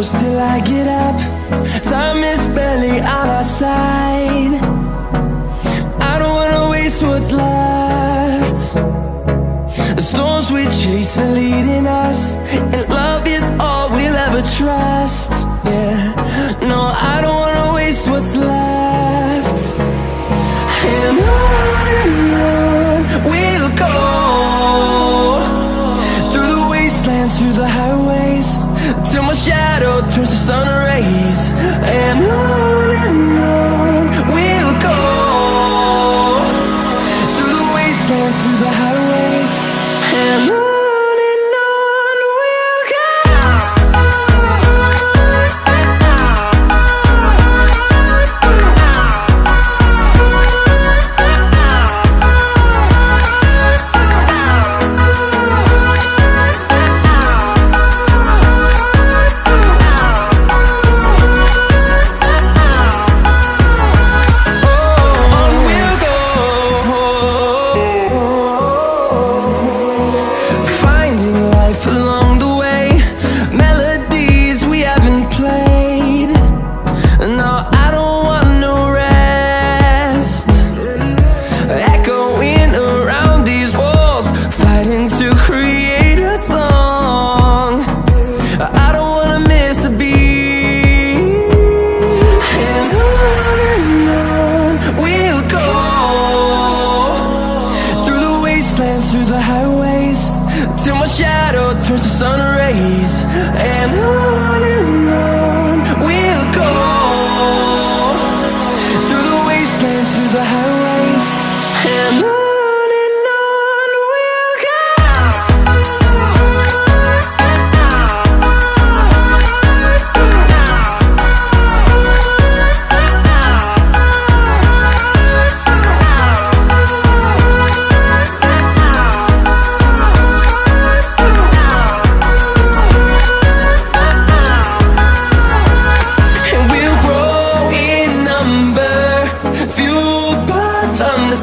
close till I get up. Time is barely on our side. I don't wanna waste what's left. The storms we chase are leading us, and love is all we'll ever trust. Yeah, no, I don't wanna waste what's left. And on we'll go, through the wastelands, through the highways, till my shadow turns to sun rays. And on we'll go, through the wastelands, through the highways, and on we'll go. Through the highways, till my shadow turns to sun rays. And on we'll go, through the wastelands, through the highways, and on we'll go.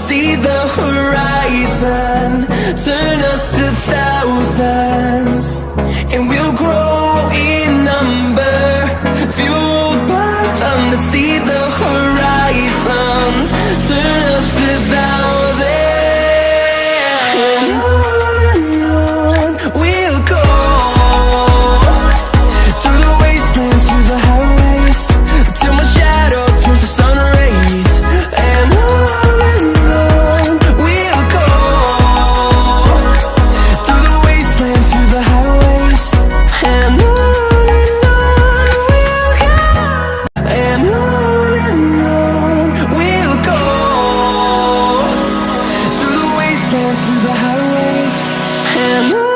See the horizon, turn us to thousands, and we'll grow in number, fueled by them. To see the horizon, turn us to thousands, and on we'll go, through the wastelands, through the highways, till my shadow turns to sun rays. And through the highways, and on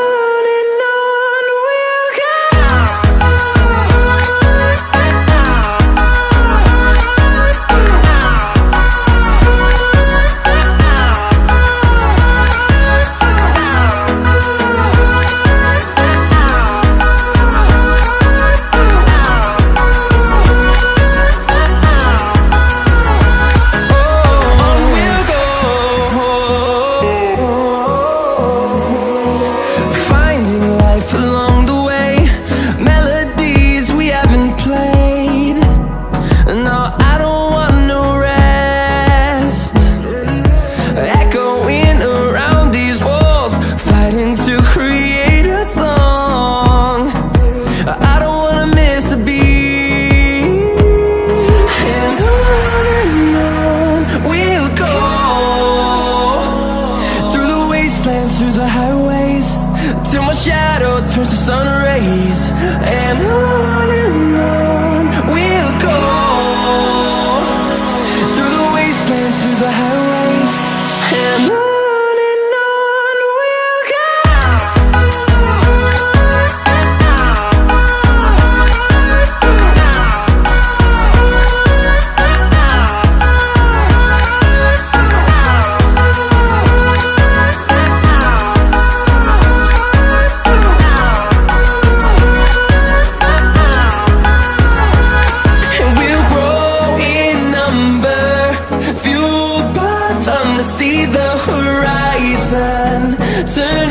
we'll go. Through the highways, till my shadow turns to sun rays. And on we'll go, through the wastelands, through the highways, and on we'll go. See the horizon, turn